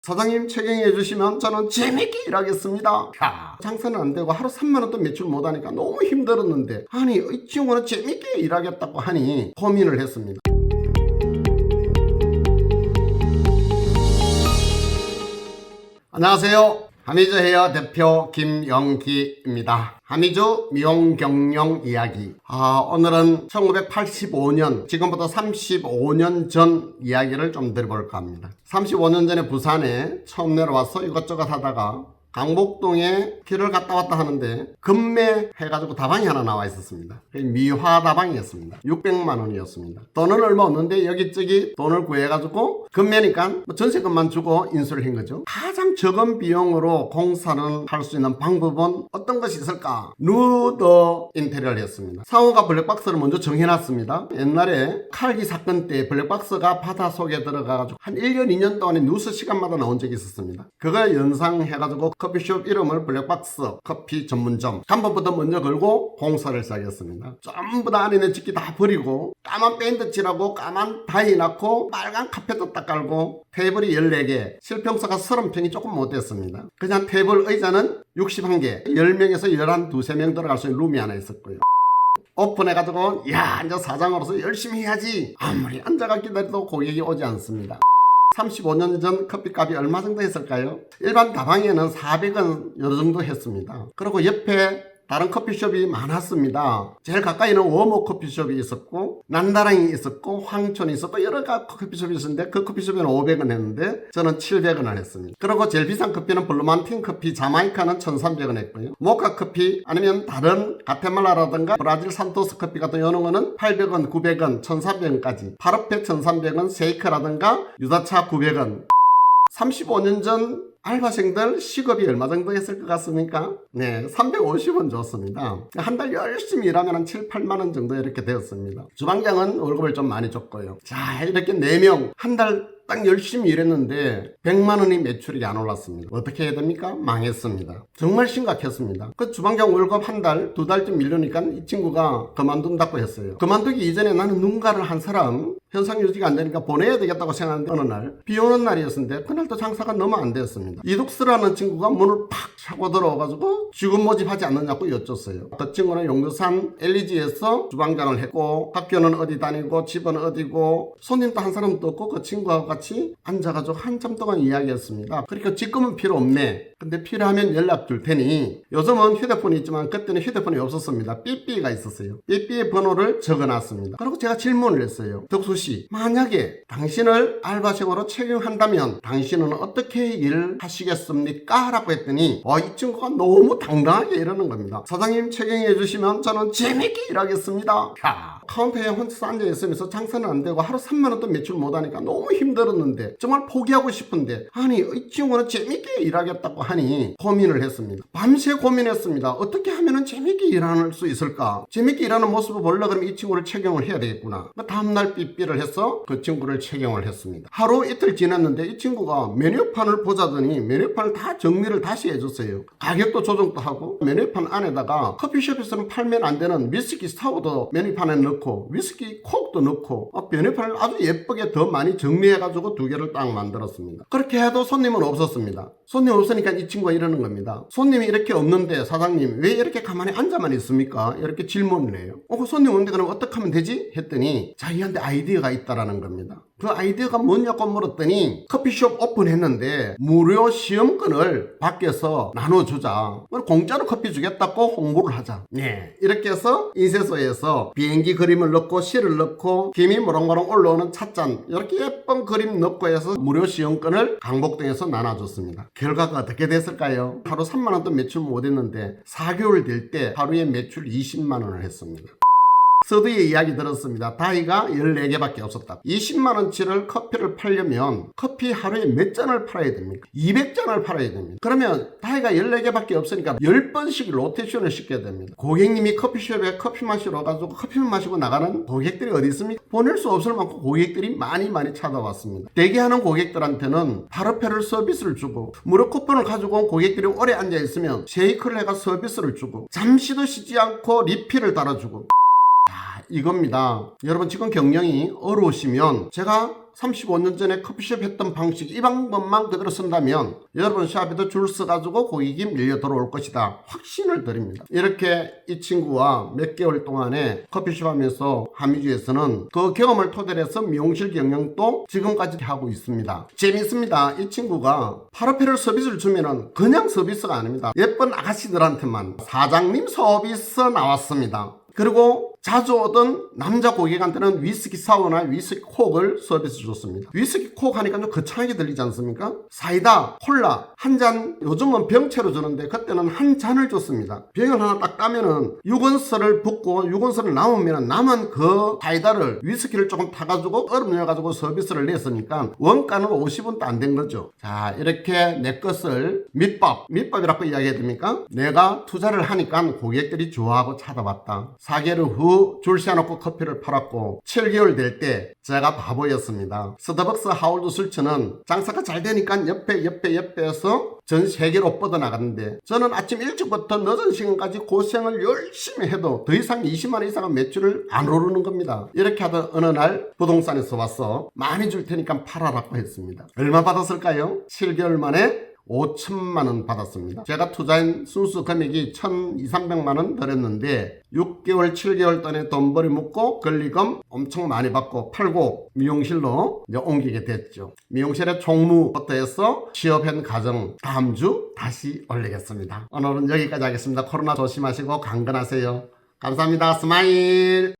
사장님 책임해 주시면 저는 재밌게 일하겠습니다. 장사는 안 되고 하루 3만원 도 매출 못하니까 너무 힘들었는데 아니 이 친구는 재밌게 일하겠다고 하니 고민을 했습니다. 안녕하세요. 하미즈 헤어 대표 김영기입니다. 하미즈 미용 경영 이야기. 오늘은 1985년, 지금부터 35년 전 이야기를 좀 들어볼까 합니다. 35년 전에 부산에 처음 내려와서 이것저것 하다가 강복동에 길을 갔다 왔다 하는데 금매 해가지고 다방이 하나 나와 있었습니다. 미화 다방이었습니다. 600만 원이었습니다. 돈은 얼마 없는데 여기저기 돈을 구해가지고 금매니까 전세금만 주고 인수를 한 거죠. 가장 적은 비용으로 공사는 할 수 있는 방법은 어떤 것이 있을까? 누더 인테리어를 했습니다. 상호가 블랙박스를 먼저 정해놨습니다. 옛날에 칼기 사건 때 블랙박스가 바다 속에 들어가가지고 한 1년 2년 동안에 뉴스 시간마다 나온 적이 있었습니다. 그걸 연상해가지고 커피숍 이름을 블랙박스 커피 전문점 간판부터 먼저 걸고 공사를 시작했습니다. 전부 다 안에 있는 집기 다 버리고 까만 페인트 칠하고 까만 다이 넣고 빨간 카펫도 딱 깔고 테이블이 14개, 실평수가 30평이 조금 못됐습니다. 그냥 테이블 의자는 61개, 10명에서 11, 2명 들어갈 수 있는 룸이 하나 있었고요. 오픈해가지고 이제 사장으로서 열심히 해야지 아무리 앉아가 기다려도 고객이 오지 않습니다. 35년 전 커피값이 얼마 정도 했을까요? 일반 다방에는 400원 요 정도 했습니다. 그리고 옆에 다른 커피숍이 많았습니다. 제일 가까이는 워머 커피숍이 있었고 난다랑이 있었고 황촌이 있었고 여러 가지 커피숍이 있었는데 그 커피숍에는 500원 했는데 저는 700원을 했습니다. 그리고 제일 비싼 커피는 블루만틴 커피 자마이카는 1300원 했고요. 모카 커피 아니면 다른 가테말라라든가 브라질 산토스 커피 같은 이런 거는 800원, 900원, 1300원까지 파르페 1300원, 세이크라든가 유자차 900원. 35년 전 알바생들 시급이 얼마 정도 했을 것 같습니까? 네, 350원 줬습니다. 한 달 열심히 일하면 한 7, 8만원 정도 이렇게 되었습니다. 주방장은 월급을 좀 많이 줬고요. 자, 이렇게 4명 한 달 딱 열심히 일했는데 100만원이 매출이 안 올랐습니다. 어떻게 해야 됩니까? 망했습니다. 정말 심각했습니다. 그 주방장 월급 한 달, 2달쯤 밀려니까 이 친구가 그만둔다고 했어요. 그만두기 이전에 나는 누군가를 한 사람 현상 유지가 안 되니까 보내야 되겠다고 생각하는데 어느 날 비 오는 날이었는데 그날도 장사가 너무 안 됐습니다. 이둑스라는 친구가 문을 팍 차고 들어와가지고 직원 모집하지 않느냐고 여쭸어요. 그 친구는 용두산 LG에서 주방장을 했고 학교는 어디 다니고 집은 어디고 손님도 한 사람도 없고 그 친구하고 같이 앉아가지고 한참 동안 이야기했습니다. 그러니까 지금은 필요 없네. 근데 필요하면 연락 줄 테니 요즘은 휴대폰이 있지만 그때는 휴대폰이 없었습니다. 삐삐가 있었어요. 삐삐의 번호를 적어놨습니다. 그리고 제가 질문을 했어요. 덕수씨, 만약에 당신을 알바생으로 채용한다면 당신은 어떻게 일하시겠습니까? 라고 했더니 이 친구가 너무 당당하게 이러는 겁니다. 사장님 채용해 주시면 저는 재밌게 일하겠습니다. 카운터에 혼자서 앉아있으면서 장사는 안 되고 하루 3만원 도 매출 못하니까 너무 힘들었는데 정말 포기하고 싶은데 아니 이 친구는 재밌게 일하겠다고 하니 고민을 했습니다. 밤새 고민했습니다. 어떻게 하면 재밌게 일할 수 있을까? 재밌게 일하는 모습을 보려고 그러면 이 친구를 채용을 해야 되겠구나. 다음날 삐삐를 해서 그 친구를 채용을 했습니다. 하루 이틀 지났는데 이 친구가 메뉴판을 보자더니 메뉴판을 다 정리를 다시 해줬어요. 가격도 조정도 하고 메뉴판 안에다가 커피숍에서는 팔면 안 되는 위스키 스타우도 메뉴판에 넣고 위스키 콕도 넣고 메뉴판을 아주 예쁘게 더 많이 정리해가지고 2개를 딱 만들었습니다. 그렇게 해도 손님은 없었습니다. 손님 없으니까 이 친구가 이러는 겁니다. 손님이 이렇게 없는데 사장님 왜 이렇게 가만히 앉아만 있습니까? 이렇게 질문을 해요. 그 손님 없는데 그럼 어떻게 하면 되지? 했더니 자기한테 아이디어가 있다라는 겁니다. 그 아이디어가 뭐냐고 물었더니 커피숍 오픈했는데 무료 시험권을 밖에서 나눠주자. 공짜로 커피 주겠다고 홍보를 하자. 네, 이렇게 해서 인쇄소에서 비행기 그림을 넣고 실을 넣고 김이 모롱모롱 올라오는 찻잔 이렇게 예쁜 그림 넣고 해서 무료 시험권을 강복동에서 나눠줬습니다. 결과가 어떻게 됐을까요? 하루 3만원도 매출 못했는데 4개월 될 때 하루에 매출 20만원을 했습니다. 서두에 이야기 들었습니다. 다이가 14개밖에 없었다. 20만원치를 커피를 팔려면 커피 하루에 몇 잔을 팔아야 됩니까? 200잔을 팔아야 됩니다. 그러면 다이가 14개밖에 없으니까 10번씩 로테이션을 시켜야 됩니다. 고객님이 커피숍에 커피 마시러 와가지고 커피를 마시고 나가는 고객들이 어디 있습니까? 보낼 수 없을 만큼 고객들이 많이 찾아왔습니다. 대기하는 고객들한테는 파르페를 서비스를 주고 무료 쿠폰을 가지고 온 고객들이 오래 앉아있으면 쉐이크를 해가 서비스를 주고 잠시도 쉬지 않고 리필을 달아주고 이겁니다. 여러분 지금 경영이 어려우시면 제가 35년 전에 커피숍 했던 방식 이 방법만 그대로 쓴다면 여러분 샵에도 줄 서가지고 고객이 밀려 들어올 것이다. 확신을 드립니다. 이렇게 이 친구와 몇 개월 동안에 커피숍 하면서 하미주에서는 그 경험을 토대로 해서 미용실 경영도 지금까지 하고 있습니다. 재밌습니다. 이 친구가 파라페럴 서비스를 주면은 그냥 서비스가 아닙니다. 예쁜 아가씨들한테만 사장님 서비스 나왔습니다. 그리고 자주 오던 남자 고객한테는 위스키 사워나 위스키 콕을 서비스 줬습니다. 위스키 콕 하니까 좀 거창하게 들리지 않습니까? 사이다, 콜라 한 잔 요즘은 병채로 주는데 그때는 한 잔을 줬습니다. 병을 하나 딱 따면은 유건설을 붓고 유건설을 남으면 남은 그 사이다를 위스키를 조금 타가지고 얼음 넣어가지고 서비스를 냈으니까 원가는 50원도 안 된 거죠. 자, 이렇게 내 것을 밑밥이라고 이야기해야 됩니까? 내가 투자를 하니까 고객들이 좋아하고 찾아왔다. 4개월 후 줄 세워놓고 커피를 팔았고 7개월 될 때 제가 바보였습니다. 스타벅스 하울드 술처는 장사가 잘 되니까 옆에서 전 세계로 뻗어나갔는데 저는 아침 일찍부터 늦은 시간까지 고생을 열심히 해도 더 이상 20만 원 이상의 매출을 안 오르는 겁니다. 이렇게 하던 어느 날 부동산에서 와서 많이 줄 테니까 팔아라고 했습니다. 얼마 받았을까요? 7개월 만에 5천만 원 받았습니다. 제가 투자한 순수 금액이 1,200~300만 원 들었는데 6개월 7개월 동안에 돈벌이 묻고 권리금 엄청 많이 받고 팔고 미용실로 이제 옮기게 됐죠. 미용실의 총무부터 해서 취업한 과정 다음 주 다시 올리겠습니다. 오늘은 여기까지 하겠습니다. 코로나 조심하시고 강건하세요. 감사합니다. 스마일.